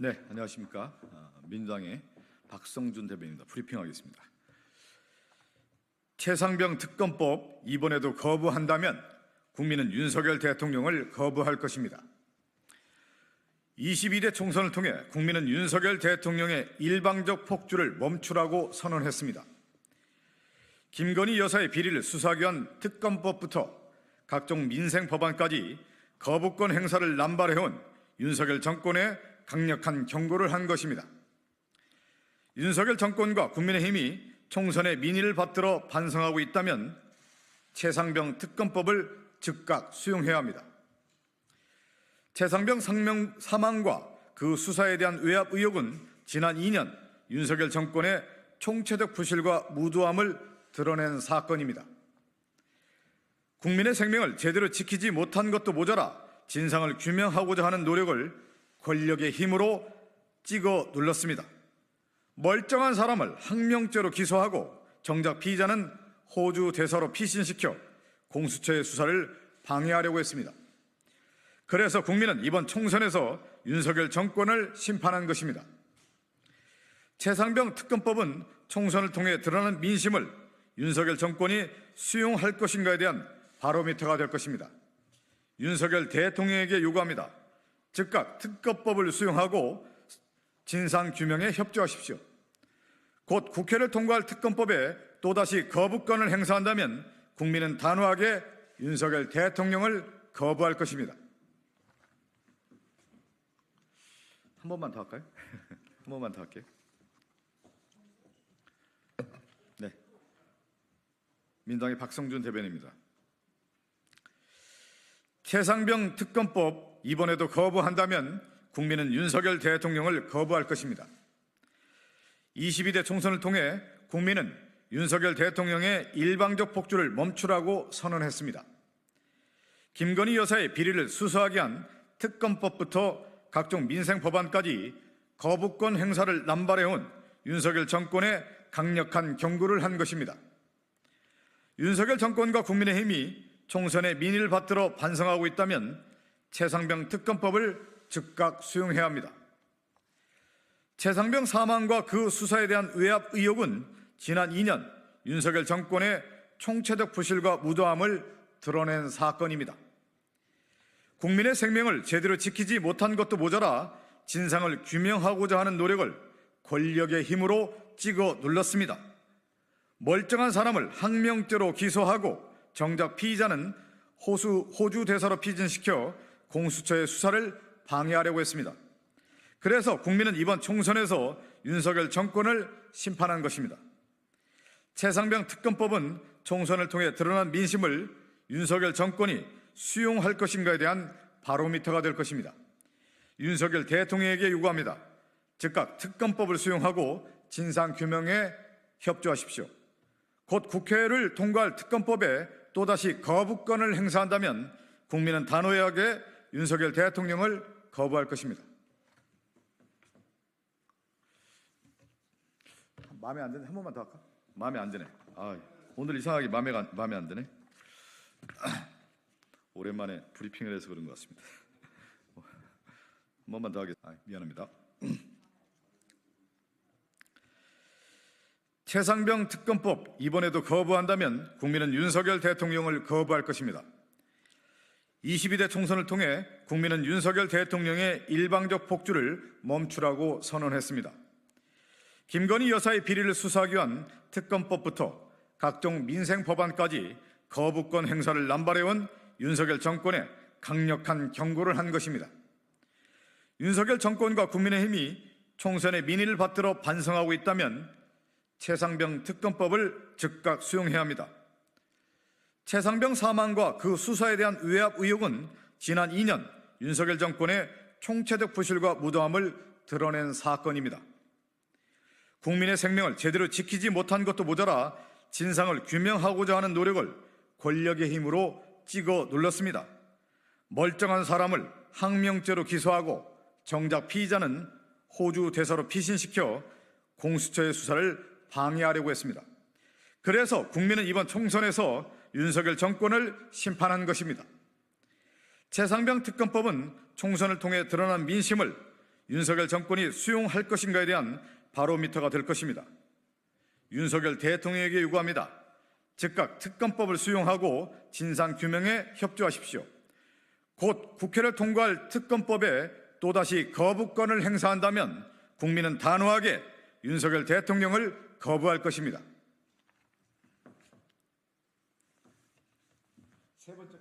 네, 안녕하십니까. 민주당의 박성준 대변인입니다. 브리핑하겠습니다. 최상병 특검법 이번에도 거부한다면 국민은 윤석열 대통령을 거부할 것입니다. 22대 총선을 통해 국민은 윤석열 대통령의 일방적 폭주를 멈추라고 선언했습니다. 김건희 여사의 비리를 수사하기 위한 특검법부터 각종 민생 법안까지 거부권 행사를 남발해온 윤석열 정권에 강력한 경고를 한 것입니다. 윤석열 정권과 국민의힘이 총선의 민의를 받들어 반성하고 있다면 최상병 특검법을 즉각 수용해야 합니다. 최상병 사망과 그 수사에 대한 외압 의혹은 지난 2년 윤석열 정권의 총체적 부실과 무도함을 드러낸 사건입니다. 국민의 생명을 제대로 지키지 못한 것도 모자라 진상을 규명하고자 하는 노력을 권력의 힘으로 찍어 눌렀습니다. 멀쩡한 사람을 항명죄로 기소하고 정작 피의자는 호주 대사로 피신시켜 공수처의 수사를 방해하려고 했습니다. 그래서 국민은 이번 총선에서 윤석열 정권을 심판한 것입니다. 최상병 특검법은 총선을 통해 드러난 민심을 윤석열 정권이 수용할 것인가에 대한 바로미터가 될 것입니다. 윤석열 대통령에게 요구합니다. 즉각 특검법을 수용하고 진상규명에 협조하십시오. 곧 국회를 통과할 특검법에 또다시 거부권을 행사한다면 국민은 단호하게 윤석열 대통령을 거부할 것입니다. 한 번만 더 할까요? 한 번만 더 할게요. 네, 민주당의 박성준 대변인입니다. 최상병 특검법 이번에도 거부한다면 국민은 윤석열 대통령을 거부할 것입니다. 22대 총선을 통해 국민은 윤석열 대통령의 일방적 폭주를 멈추라고 선언했습니다. 김건희 여사의 비리를 수사하기 위한 특검법부터 각종 민생 법안까지 거부권 행사를 남발해온 윤석열 정권에 강력한 경고를 한 것입니다. 윤석열 정권과 국민의힘이 총선의 민의를 받들어 반성하고 있다면 최상병 특검법을 즉각 수용해야 합니다. 최상병 사망과 그 수사에 대한 외압 의혹은 지난 2년 윤석열 정권의 총체적 부실과 무도함을 드러낸 사건입니다. 국민의 생명을 제대로 지키지 못한 것도 모자라 진상을 규명하고자 하는 노력을 권력의 힘으로 찍어 눌렀습니다. 멀쩡한 사람을 항명죄로 기소하고 정작 피의자는 호주 대사로 피신시켜 공수처의 수사를 방해하려고 했습니다. 그래서 국민은 이번 총선에서 윤석열 정권을 심판한 것입니다. 최상병 특검법은 총선을 통해 드러난 민심을 윤석열 정권이 수용할 것인가에 대한 바로미터가 될 것입니다. 윤석열 대통령에게 요구합니다. 즉각 특검법을 수용하고 진상규명에 협조하십시오. 곧 국회를 통과할 특검법에 또다시 거부권을 행사한다면 국민은 단호하게 윤석열 대통령을 거부할 것입니다. 마음에 안 드네. 한 번만 더 할까? 마음에 안 드네. 오늘 이상하게 마음에 안 드네. 오랜만에 브리핑을 해서 그런 것 같습니다. 한 번만 더 하겠습니다. 미안합니다. 최상병 특검법 이번에도 거부한다면 국민은 윤석열 대통령을 거부할 것입니다. 22대 총선을 통해 국민은 윤석열 대통령의 일방적 폭주를 멈추라고 선언했습니다. 김건희 여사의 비리를 수사하기 위한 특검법부터 각종 민생 법안까지 거부권 행사를 남발해온 윤석열 정권에 강력한 경고를 한 것입니다. 윤석열 정권과 국민의힘이 총선의 민의를 받들어 반성하고 있다면 최상병 특검법을 즉각 수용해야 합니다. 최상병 사망과 그 수사에 대한 외압 의혹은 지난 2년 윤석열 정권의 총체적 부실과 무도함을 드러낸 사건입니다. 국민의 생명을 제대로 지키지 못한 것도 모자라 진상을 규명하고자 하는 노력을 권력의 힘으로 찍어 눌렀습니다. 멀쩡한 사람을 항명죄로 기소하고 정작 피의자는 호주 대사로 피신시켜 공수처의 수사를 방해하려고 했습니다. 그래서 국민은 이번 총선에서 윤석열 정권을 심판한 것입니다. 최상병 특검법은 총선을 통해 드러난 민심을 윤석열 정권이 수용할 것인가에 대한 바로미터가 될 것입니다. 윤석열 대통령에게 요구합니다. 즉각 특검법을 수용하고 진상규명에 협조하십시오. 곧 국회를 통과할 특검법에 또다시 거부권을 행사한다면 국민은 단호하게 윤석열 대통령을 거부할 것입니다. 세 번째